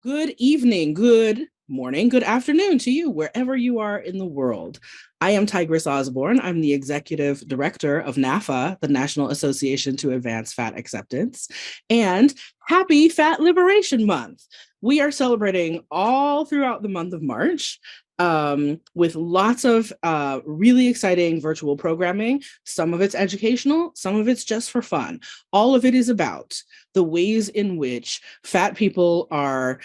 Good evening, good morning, good afternoon to you, wherever you are in the world. I am Tigress Osborne. I'm the executive director of NAAFA, the National Association to Advance Fat Acceptance. And happy Fat Liberation Month. We are celebrating all throughout the month of March with lots of really exciting virtual programming. Some of it's educational, some of it's just for fun. All of it is about the ways in which fat people are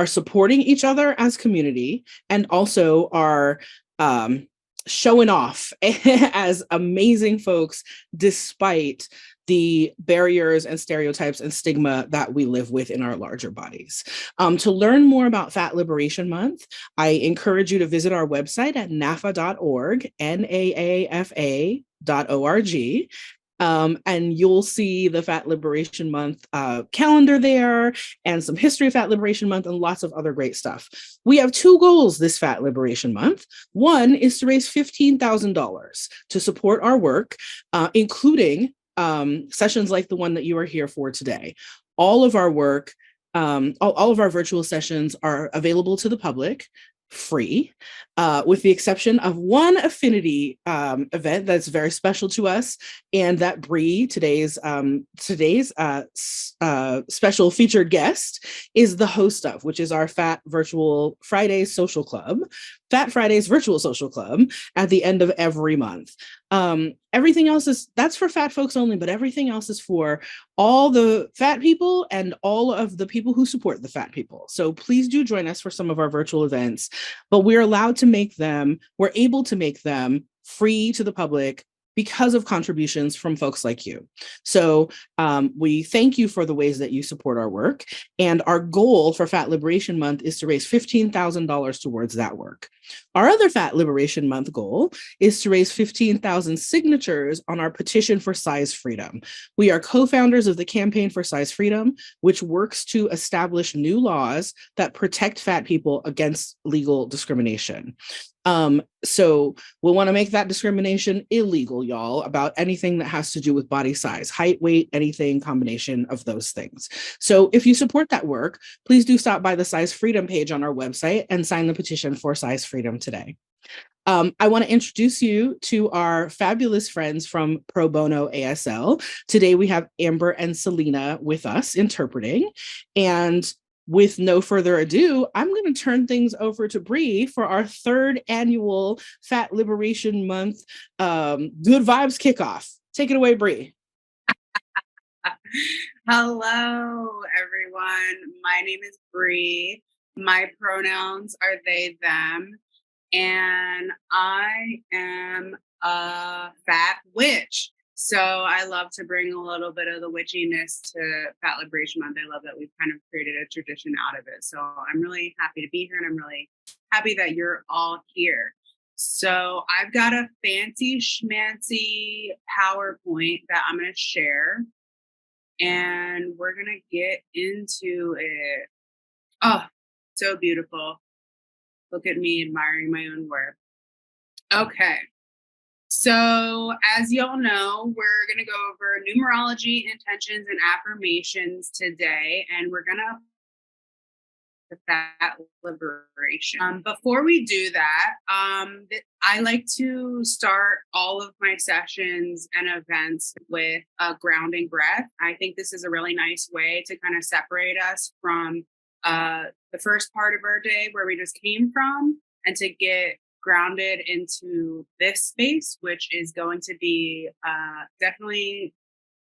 supporting each other as community and also are showing off as amazing folks despite the barriers and stereotypes and stigma that we live with in our larger bodies. To learn more about Fat Liberation Month, I encourage you to visit our website at naafa.org, NAAFA.org. And you'll see the Fat Liberation Month calendar there and some history of Fat Liberation Month and lots of other great stuff. We have two goals this Fat Liberation Month. One is to raise $15,000 to support our work, including sessions like the one that you are here for today. All of our work, all of our virtual sessions are available to the public, free, with the exception of one affinity event that's very special to us, and that Bree, today's special featured guest, is the host of, which is our Fat Virtual Fridays Social Club, Fat Fridays Virtual Social Club, at the end of every month. Everything else that's for fat folks only, but everything else is for all the fat people and all of the people who support the fat people. So please do join us for some of our virtual events, but we're able to make them free to the public because of contributions from folks like you. So we thank you for the ways that you support our work. And our goal for Fat Liberation Month is to raise $15,000 towards that work. Our other Fat Liberation Month goal is to raise 15,000 signatures on our petition for size freedom. We are co-founders of the Campaign for Size Freedom, which works to establish new laws that protect fat people against legal discrimination. So we'll want to make that discrimination illegal, y'all, about anything that has to do with body size, height, weight, anything, combination of those things. So if you support that work, please do stop by the Size Freedom page on our website and sign the petition for size freedom today. I want to introduce you to our fabulous friends from Pro Bono ASL. Today we have Amber and Selena with us interpreting, and with no further ado, I'm going to turn things over to Bree for our third annual Fat Liberation Month Good Vibes kickoff. Take it away, Bree. Hello, everyone. My name is Bree. My pronouns are they, them, and I am a fat witch. So I love to bring a little bit of the witchiness to Fat Liberation Month. I love that we've kind of created a tradition out of it. So I'm really happy to be here, and I'm really happy that you're all here. So I've got a fancy schmancy PowerPoint that I'm going to share, and we're going to get into it. Oh, so beautiful. Look at me admiring my own work. Okay. So, as y'all know, we're going to go over numerology, intentions, and affirmations today, and we're going to Fat Liberation. Before we do that, I like to start all of my sessions and events with a grounding breath. I think this is a really nice way to kind of separate us from the first part of our day where we just came from, and to get grounded into this space, which is going to be definitely,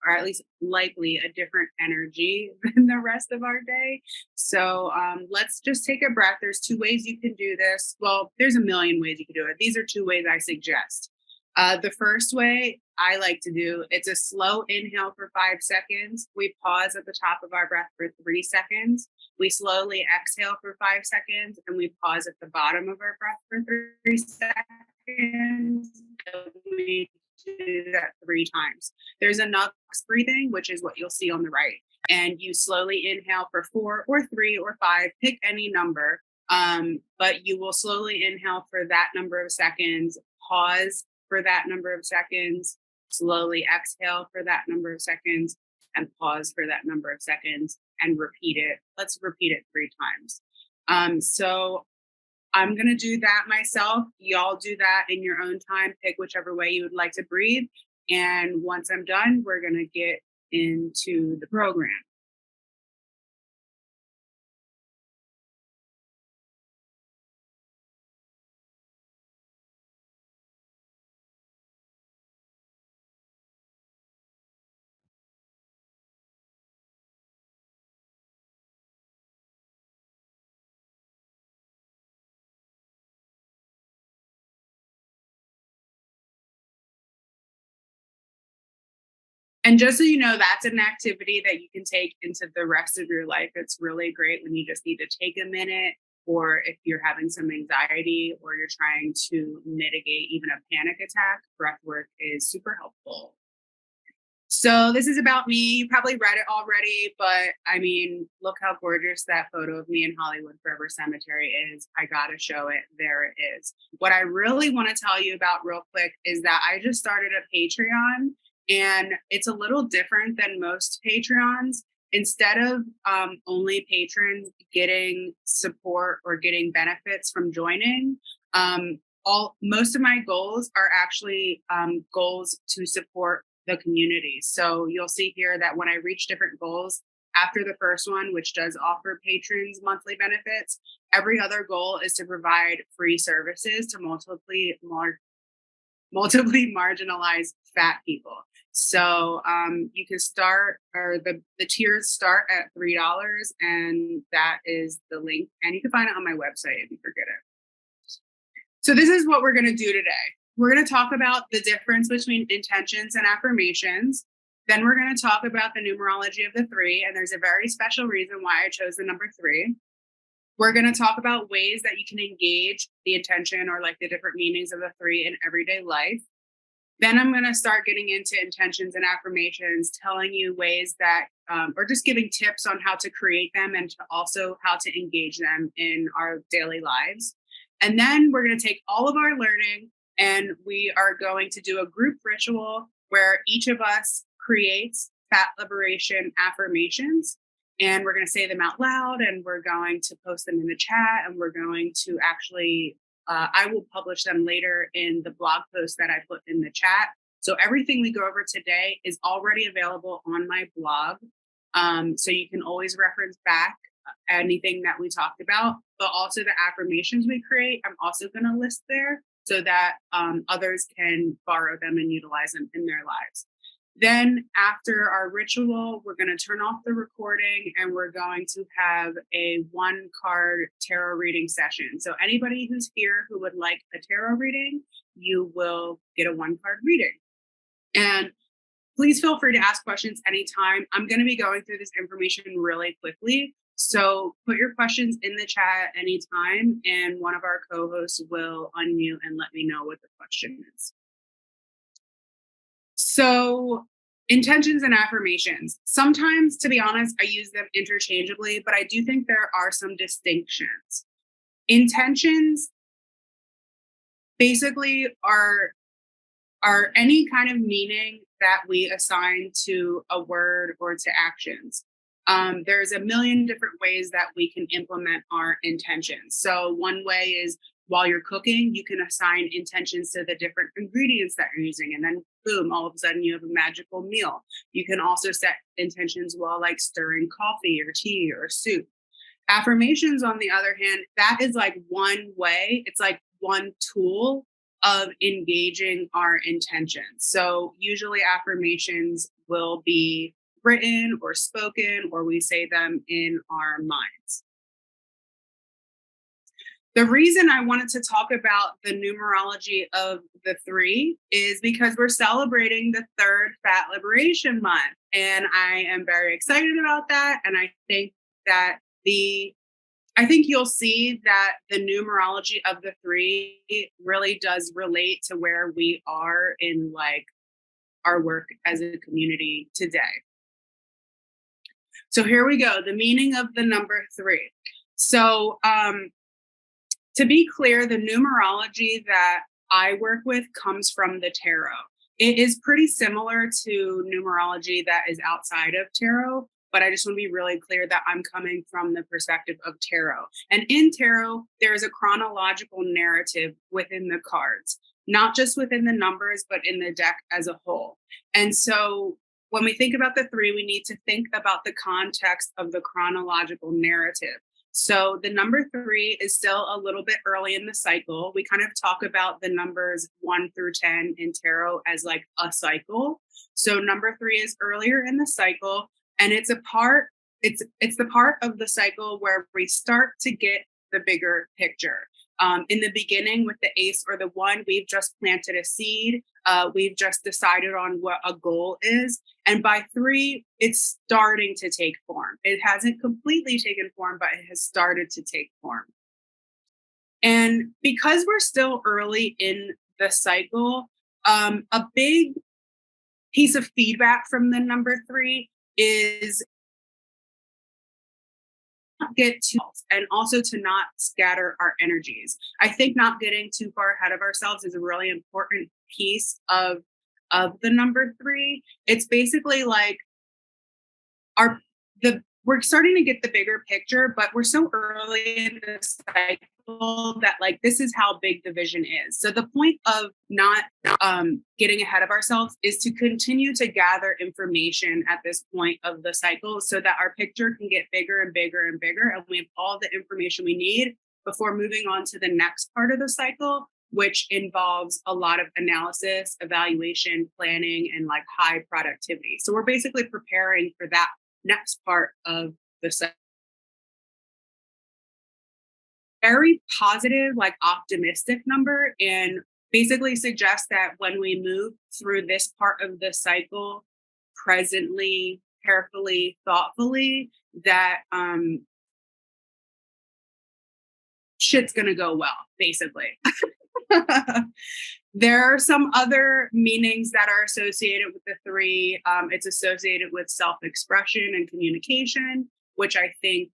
or at least likely, a different energy than the rest of our day. So let's just take a breath. There's two ways you can do this. Well, there's a million ways you can do it. These are two ways I suggest. The first way I like to do, it's a slow inhale for 5 seconds. We pause at the top of our breath for 3 seconds. We slowly exhale for 5 seconds, and we pause at the bottom of our breath for 3 seconds. We do that 3 times. There's a Nux breathing, which is what you'll see on the right. And you slowly inhale for 4 or 3 or 5, pick any number. But you will slowly inhale for that number of seconds, pause for that number of seconds, slowly exhale for that number of seconds, and pause for that number of seconds. and repeat it. Let's repeat it 3 times. So I'm going to do that myself. Y'all do that in your own time. Pick whichever way you would like to breathe. And once I'm done, we're going to get into the program. And just so you know, that's an activity that you can take into the rest of your life. It's really great when you just need to take a minute, or if you're having some anxiety or you're trying to mitigate even a panic attack, breath work is super helpful. So this is about me. You probably read it already, but I mean, look how gorgeous that photo of me in Hollywood Forever Cemetery is. I gotta show it. There it is. What I really want to tell you about real quick is that I just started a Patreon, and it's a little different than most Patreons. Instead of only patrons getting support or getting benefits from joining, most of my goals are actually goals to support the community. So you'll see here that when I reach different goals after the first one, which does offer patrons monthly benefits, every other goal is to provide free services to multiply marginalized fat people. So you can start, or the tiers start at $3, and that is the link. And you can find it on my website if you forget it. So this is what we're going to do today. We're going to talk about the difference between intentions and affirmations. Then we're going to talk about the numerology of the 3, and there's a very special reason why I chose the number 3. We're going to talk about ways that you can engage the intention, or like the different meanings of the 3 in everyday life. Then I'm going to start getting into intentions and affirmations, telling you ways that, or just giving tips on how to create them, and also how to engage them in our daily lives. And then we're going to take all of our learning, and we are going to do a group ritual where each of us creates fat liberation affirmations. And we're going to say them out loud, and we're going to post them in the chat, and we're going to actually, I will publish them later in the blog post that I put in the chat. So everything we go over today is already available on my blog. So you can always reference back anything that we talked about, but also the affirmations we create, I'm also going to list there so that others can borrow them and utilize them in their lives. Then after our ritual, we're going to turn off the recording, and we're going to have a 1-card tarot reading session. So anybody who's here who would like a tarot reading, you will get a 1-card reading. And please feel free to ask questions anytime. I'm going to be going through this information really quickly. So put your questions in the chat anytime, and one of our co-hosts will unmute and let me know what the question is. So intentions and affirmations. Sometimes, to be honest, I use them interchangeably, but I do think there are some distinctions. Intentions basically are any kind of meaning that we assign to a word or to actions. There's a million different ways that we can implement our intentions. So one way is while you're cooking, you can assign intentions to the different ingredients that you're using, and then boom, all of a sudden you have a magical meal. You can also set intentions while like stirring coffee or tea or soup. Affirmations, on the other hand, that is like one way, it's like one tool of engaging our intentions. So usually affirmations will be written or spoken, or we say them in our minds. The reason I wanted to talk about the numerology of the 3 is because we're celebrating the 3rd Fat Liberation Month. And I am very excited about that. And I think that you'll see that the numerology of the 3 really does relate to where we are in like our work as a community today. So here we go, the meaning of the number 3. So to be clear, the numerology that I work with comes from the tarot. It is pretty similar to numerology that is outside of tarot, but I just want to be really clear that I'm coming from the perspective of tarot. And in tarot, there is a chronological narrative within the cards, not just within the numbers, but in the deck as a whole. And so when we think about the three, we need to think about the context of the chronological narrative. So the number 3 is still a little bit early in the cycle. We kind of talk about the numbers 1 through 10 in tarot as like a cycle. So number 3 is earlier in the cycle, and it's the part of the cycle where we start to get the bigger picture. In the beginning with the ace or the 1, we've just planted a seed. We've just decided on what a goal is. And by 3, it's starting to take form. It hasn't completely taken form, but it has started to take form. And because we're still early in the cycle, a big piece of feedback from the number 3 is get too, and also to not scatter our energies. I think not getting too far ahead of ourselves is a really important piece of the number 3. It's basically like we're starting to get the bigger picture, but we're so early in the cycle that like this is how big the vision is. So the point of not getting ahead of ourselves is to continue to gather information at this point of the cycle so that our picture can get bigger and bigger and bigger, and we have all the information we need before moving on to the next part of the cycle, which involves a lot of analysis, evaluation, planning, and like high productivity. So we're basically preparing for that next part of the cycle. Very positive, like optimistic number, and basically suggests that when we move through this part of the cycle presently, carefully, thoughtfully, that shit's gonna go well, basically. There are some other meanings that are associated with the 3. It's associated with self-expression and communication, which I think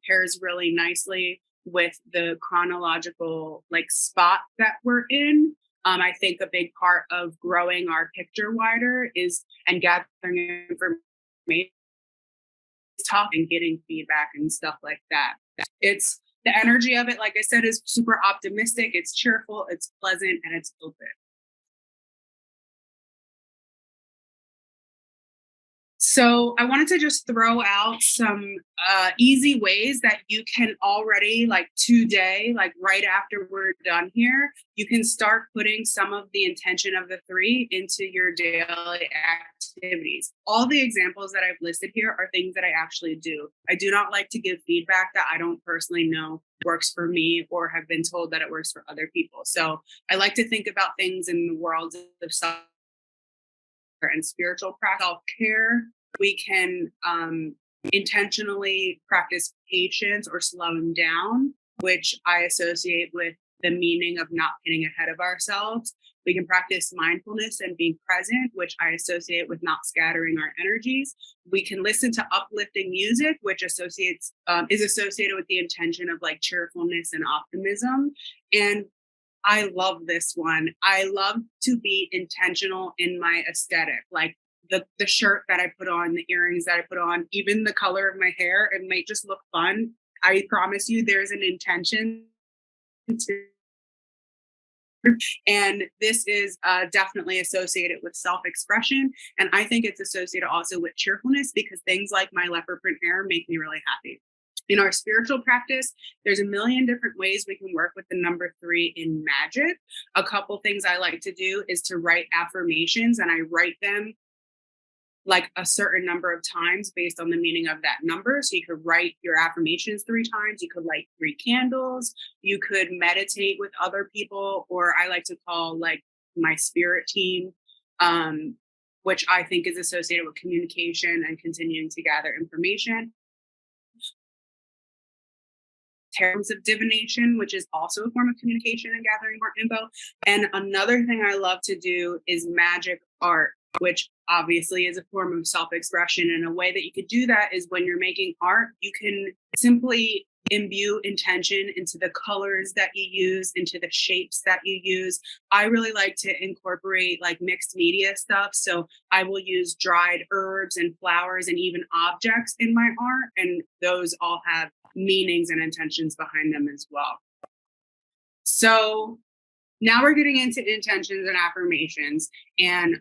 pairs really nicely with the chronological like spot that we're in. I think a big part of growing our picture wider is and gathering information, talking, getting feedback and stuff like that. It's the energy of it, like I said, is super optimistic. It's cheerful, it's pleasant, and it's open. So I wanted to just throw out some easy ways that you can already, like today, like right after we're done here, you can start putting some of the intention of the 3 into your daily activities. All the examples that I've listed here are things that I actually do. I do not like to give feedback that I don't personally know works for me or have been told that it works for other people. So I like to think about things in the world of self and spiritual practice, self-care. We can intentionally practice patience or slowing down, which I associate with the meaning of not getting ahead of ourselves. We can practice mindfulness and being present, which I associate with not scattering our energies. We can listen to uplifting music, which is associated with the intention of like cheerfulness and optimism. And I love this one. I love to be intentional in my aesthetic, like the shirt that I put on, the earrings that I put on, even the color of my hair. It might just look fun. I promise you there's an intention to. And this is definitely associated with self-expression. And I think it's associated also with cheerfulness because things like my leopard print hair make me really happy. In our spiritual practice, there's a million different ways we can work with the number 3 in Magick. A couple things I like to do is to write affirmations, and I write them like a certain number of times based on the meaning of that number. So you could write your affirmations 3 times. You could light 3 candles. You could meditate with other people, or I like to call like my spirit team, which I think is associated with communication and continuing to gather information. Terms of divination, which is also a form of communication and gathering more info. And another thing I love to do is magic art, which obviously is a form of self-expression. And a way that you could do that is when you're making art, you can simply imbue intention into the colors that you use, into the shapes that you use. I really like to incorporate like mixed media stuff. So I will use dried herbs and flowers and even objects in my art. And those all have meanings and intentions behind them as well. So now we're getting into intentions and affirmations. And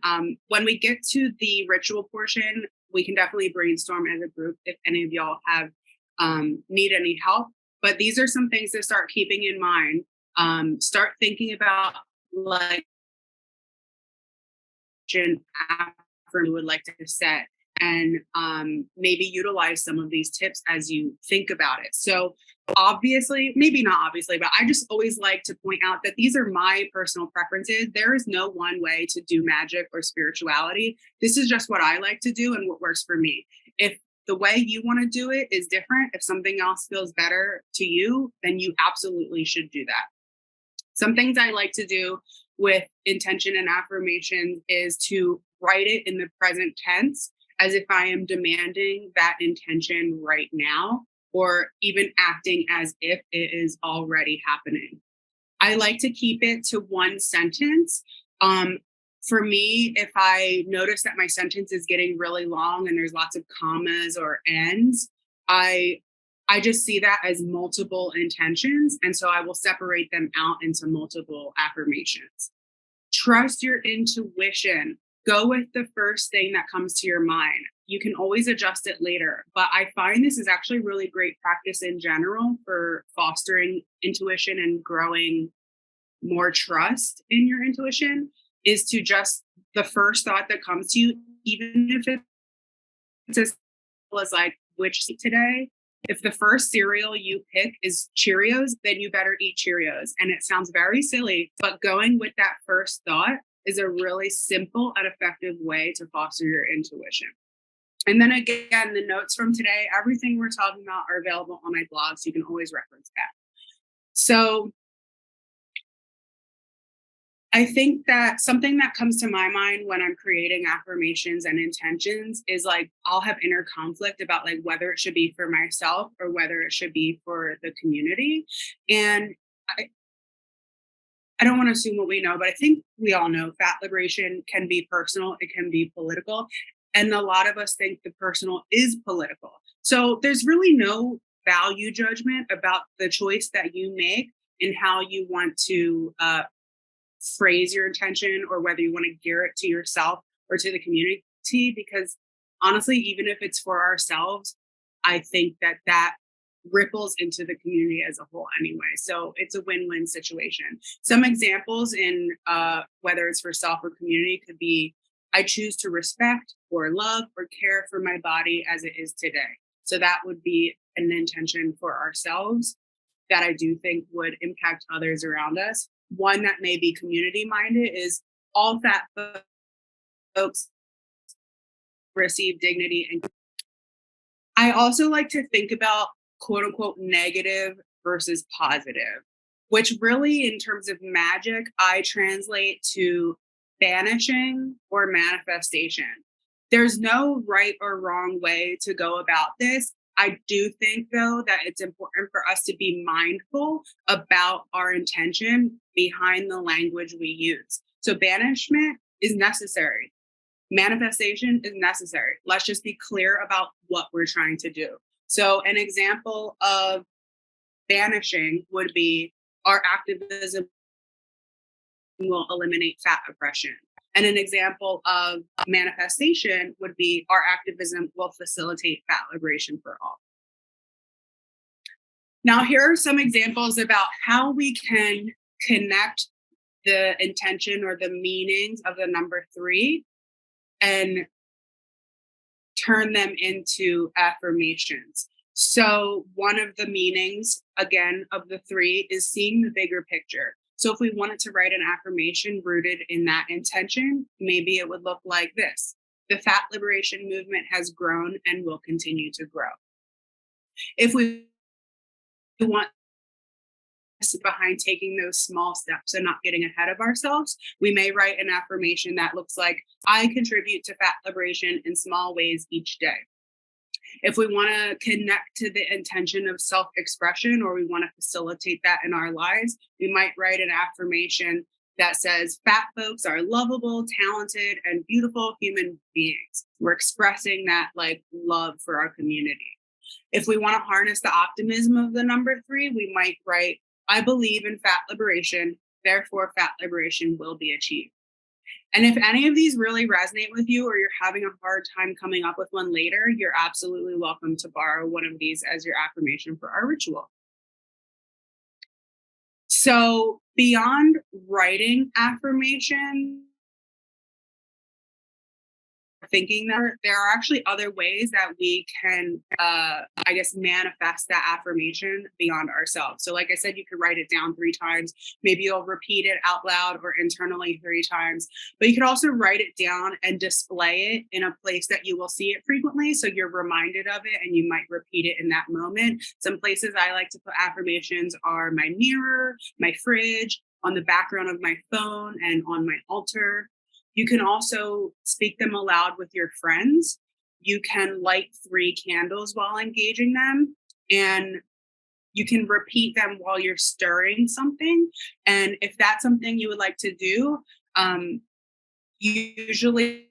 when we get to the ritual portion, we can definitely brainstorm as a group if any of y'all have need any help. But these are some things to start keeping in mind. Start thinking about like affirmation you would like to set, and maybe utilize some of these tips as you think about it. So obviously, maybe not obviously, but I just always like to point out that these are my personal preferences. There is no one way to do magic or spirituality. This is just what I like to do and what works for me. If the way you want to do it is different, if something else feels better to you, then you absolutely should do that. Some things I like to do with intention and affirmations is to write it in the present tense as if I am demanding that intention right now, or even acting as if it is already happening. I like to keep it to one sentence. For me, if I notice that my sentence is getting really long and there's lots of commas or ends, I just see that as multiple intentions. And so I will separate them out into multiple affirmations. Trust your intuition. Go with the first thing that comes to your mind. You can always adjust it later, but I find this is actually really great practice in general for fostering intuition and growing more trust in your intuition, is to just the first thought that comes to you, even if it's as simple as like, which today, if the first cereal you pick is Cheerios, then you better eat Cheerios. And it sounds very silly, but going with that first thought is a really simple and effective way to foster your intuition. And then again, the notes from today, everything we're talking about are available on my blog, so you can always reference that. So I think that something that comes to my mind when I'm creating affirmations and intentions is like, I'll have inner conflict about like whether it should be for myself or whether it should be for the community. And I don't want to assume what we know, but I think we all know fat liberation can be personal. It can be political. And a lot of us think the personal is political. So there's really no value judgment about the choice that you make in how you want to phrase your intention, or whether you want to gear it to yourself or to the community, because honestly, even if it's for ourselves, I think that that ripples into the community as a whole anyway. So it's a win-win situation. Some examples in whether it's for self or community could be, I choose to respect or love or care for my body as it is today. So that would be an intention for ourselves that I do think would impact others around us. One that may be community minded is all fat folks receive dignity. And I also like to think about quote unquote negative versus positive, which really in terms of magic, I translate to banishing or manifestation. There's no right or wrong way to go about this. I do think, though, that it's important for us to be mindful about our intention behind the language we use. So banishment is necessary. Manifestation is necessary. Let's just be clear about what we're trying to do. So an example of banishing would be our activism will eliminate fat oppression. And an example of manifestation would be our activism will facilitate fat liberation for all. Now, here are some examples about how we can connect the intention or the meanings of the number 3 and turn them into affirmations. So one of the meanings, again, of the 3 is seeing the bigger picture. So if we wanted to write an affirmation rooted in that intention, maybe it would look like this: the fat liberation movement has grown and will continue to grow. If we want behind taking those small steps and not getting ahead of ourselves, we may write an affirmation that looks like, I contribute to fat liberation in small ways each day. If we want to connect to the intention of self-expression, or we want to facilitate that in our lives, we might write an affirmation that says, fat folks are lovable, talented, and beautiful human beings. We're expressing that like love for our community. If we want to harness the optimism of the number 3, we might write, I believe in fat liberation, therefore fat liberation will be achieved. And if any of these really resonate with you, or you're having a hard time coming up with one later, you're absolutely welcome to borrow one of these as your affirmation for our ritual. So beyond writing affirmations, thinking that there are actually other ways that we can, manifest that affirmation beyond ourselves. So like I said, you could write it down 3 times. Maybe you'll repeat it out loud or internally 3 times, but you could also write it down and display it in a place that you will see it frequently. So you're reminded of it and you might repeat it in that moment. Some places I like to put affirmations are my mirror, my fridge, on the background of my phone, and on my altar. You can also speak them aloud with your friends. You can light 3 candles while engaging them, and you can repeat them while you're stirring something. And if that's something you would like to do, usually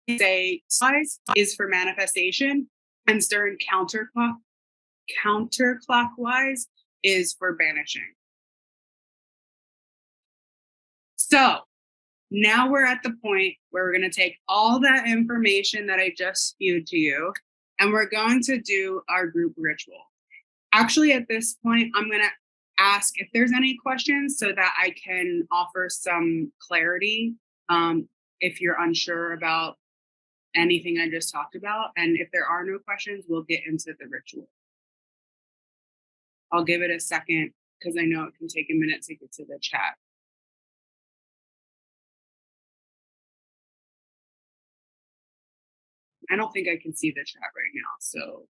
say size is for manifestation, and stirring counterclockwise is for banishing. So now we're at the point where we're going to take all that information that I just spewed to you, and we're going to do our group ritual. Actually, at this point, I'm going to ask if there's any questions so that I can offer some clarity if you're unsure about anything I just talked about. And if there are no questions, we'll get into the ritual. I'll give it a second because I know it can take a minute to get to the chat. I don't think I can see the chat right now, so.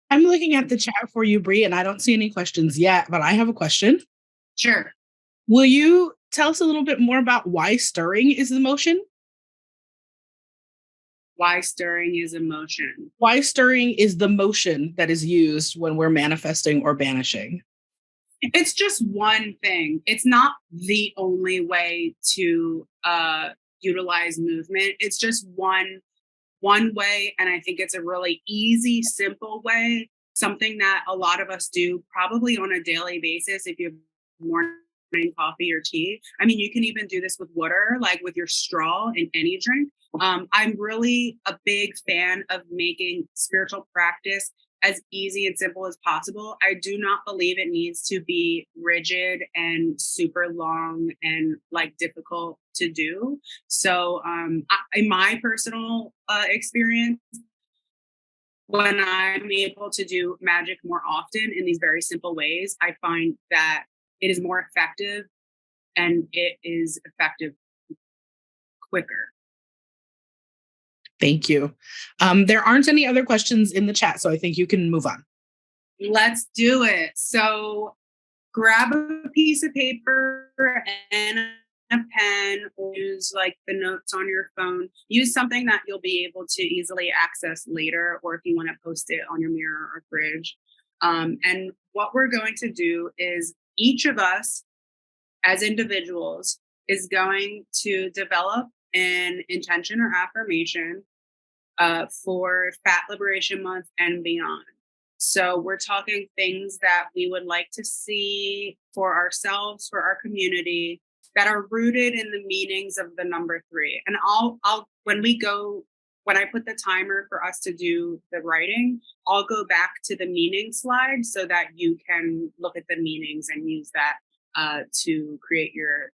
I'm looking at the chat for you, Bree, and I don't see any questions yet, but I have a question. Sure. Will you tell us a little bit more about why stirring is the motion? Why stirring is emotion. Why stirring is the motion that is used when we're manifesting or banishing? It's just one thing. It's not the only way to utilize movement. It's just one way, and I think it's a really easy, simple way, something that a lot of us do probably on a daily basis if you have morning coffee or tea. I mean, you can even do this with water, like with your straw in any drink. I'm really a big fan of making spiritual practice as easy and simple as possible. I do not believe it needs to be rigid and super long and like difficult to do. So in my personal experience, when I'm able to do magic more often in these very simple ways, I find that it is more effective, and it is effective quicker. Thank you. There aren't any other questions in the chat, so I think you can move on. Let's do it. So grab a piece of paper and a pen, or use like the notes on your phone. Use something that you'll be able to easily access later, or if you want to post it on your mirror or fridge. And what we're going to do is each of us as individuals is going to develop an intention or affirmation for Fat Liberation Month and beyond. So we're talking things that we would like to see for ourselves, for our community, that are rooted in the meanings of the number 3. And I'll when I put the timer for us to do the writing, I'll go back to the meaning slide so that you can look at the meanings and use that to create your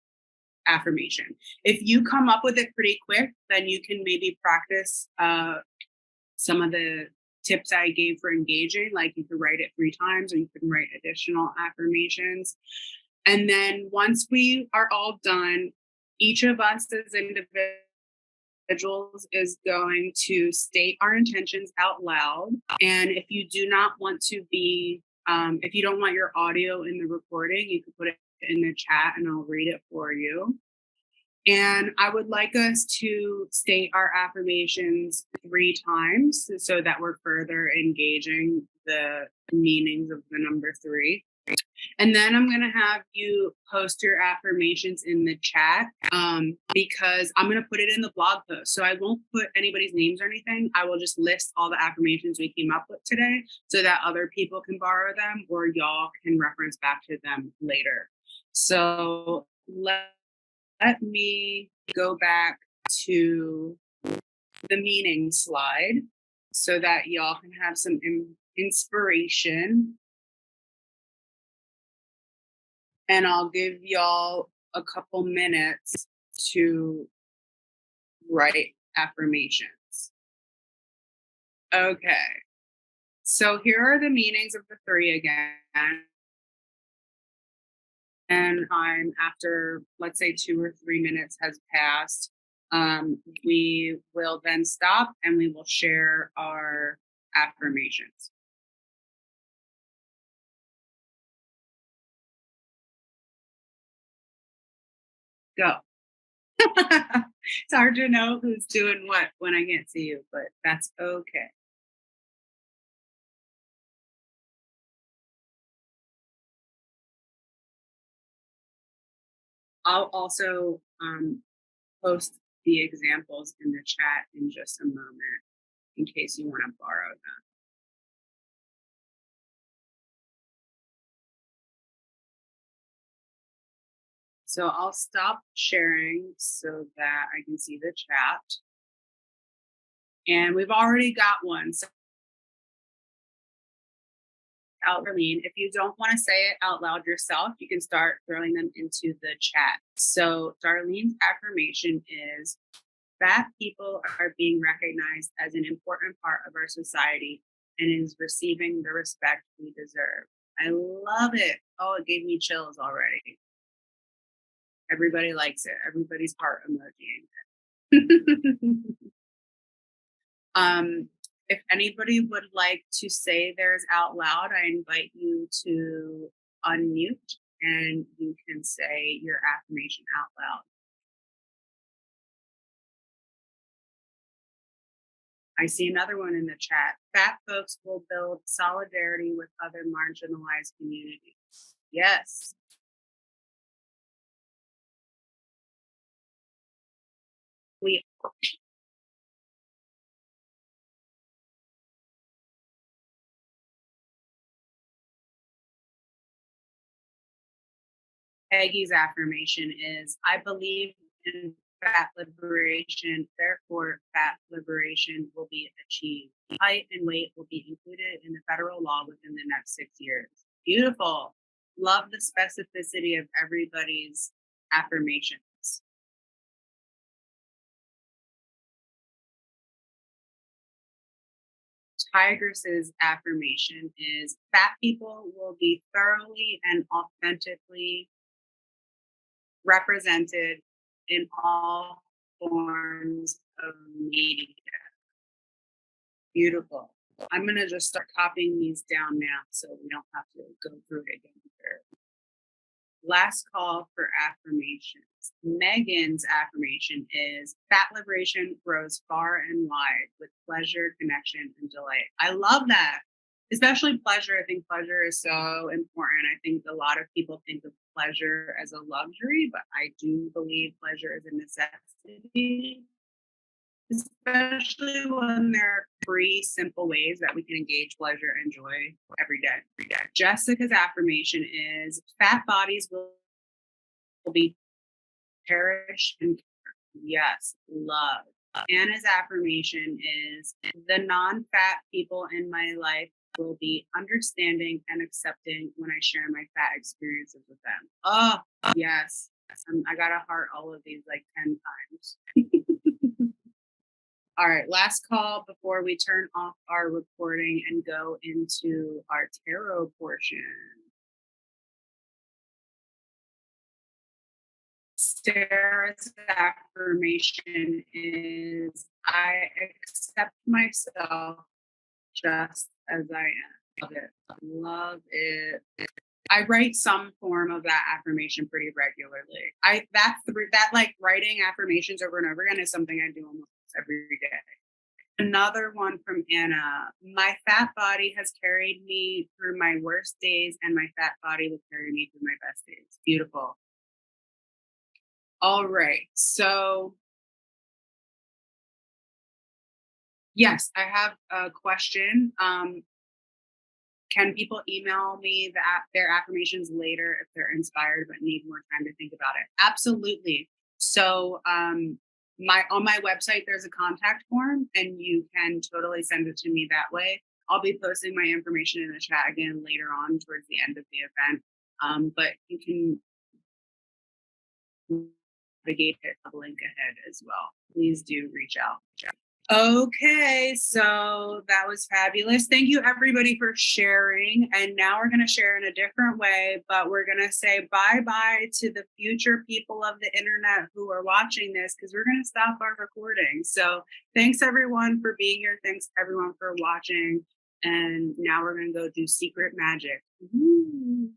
affirmation. If you come up with it pretty quick, then you can maybe practice some of the tips I gave for engaging, like you could write it 3 times, or you can write additional affirmations. And then once we are all done, each of us as individuals is going to state our intentions out loud. And if you do not want to be, if you don't want your audio in the recording, you can put it in the chat and I'll read it for you. And I would like us to state our affirmations 3 times so that we're further engaging the meanings of the number 3. And then I'm going to have you post your affirmations in the chat because I'm going to put it in the blog post. So I won't put anybody's names or anything. I will just list all the affirmations we came up with today so that other people can borrow them or y'all can reference back to them later. So let me go back to the meaning slide so that y'all can have some inspiration. And I'll give y'all a couple minutes to write affirmations. Okay. So here are the meanings of the 3 again. And time after, let's say 2 or 3 minutes has passed, we will then stop and we will share our affirmations. Go. It's hard to know who's doing what when I can't see you, but that's okay. I'll also post the examples in the chat in just a moment in case you want to borrow them. So I'll stop sharing so that I can see the chat. And we've already got one. So Darlene, if you don't want to say it out loud yourself, you can start throwing them into the chat. So Darlene's affirmation is, fat people are being recognized as an important part of our society and is receiving the respect we deserve. I love it. Oh, it gave me chills already. Everybody likes it. Everybody's heart emojiing it. If anybody would like to say theirs out loud, I invite you to unmute and you can say your affirmation out loud. I see another one in the chat. Fat folks will build solidarity with other marginalized communities. Yes. Peggy's affirmation is, I believe in fat liberation, therefore fat liberation will be achieved. Height and weight will be included in the federal law within the next 6 years. Beautiful. Love the specificity of everybody's affirmations. Tigress's affirmation is, fat people will be thoroughly and authentically represented in all forms of media. Beautiful. I'm going to just start copying these down now so we don't have to go through it again here. Last call for affirmations. Megan's affirmation is, fat liberation grows far and wide with pleasure, connection, and delight. I love that. Especially pleasure. I think pleasure is so important. I think a lot of people think of pleasure as a luxury, but I do believe pleasure is a necessity, especially when there are 3 simple ways that we can engage pleasure and joy every day. Jessica's affirmation is, fat bodies will be cherished and yes, love. Anna's affirmation is, the non-fat people in my life will be understanding and accepting when I share my fat experiences with them. Oh, yes. I got to heart all of these like 10 times. All right, last call before we turn off our recording and go into our tarot portion. Sarah's affirmation is, I accept myself just as I am. Love it. Love it. I write some form of that affirmation pretty regularly. That like writing affirmations over and over again is something I do almost every day. Another one from Anna. My fat body has carried me through my worst days, and my fat body will carry me through my best days. Beautiful. All right. So, yes, I have a question. Can people email me their affirmations later if they're inspired but need more time to think about it? Absolutely. So, on my website there's a contact form, and you can totally send it to me that way. I'll be posting my information in the chat again later on towards the end of the event. But you can navigate it, the link ahead as well. Please do reach out. Okay, so that was fabulous. Thank you everybody for sharing. And now we're going to share in a different way, but we're going to say bye-bye to the future people of the internet who are watching this, because we're going to stop our recording. So thanks everyone for being here. Thanks everyone for watching. And now we're going to go do secret magic. Woo.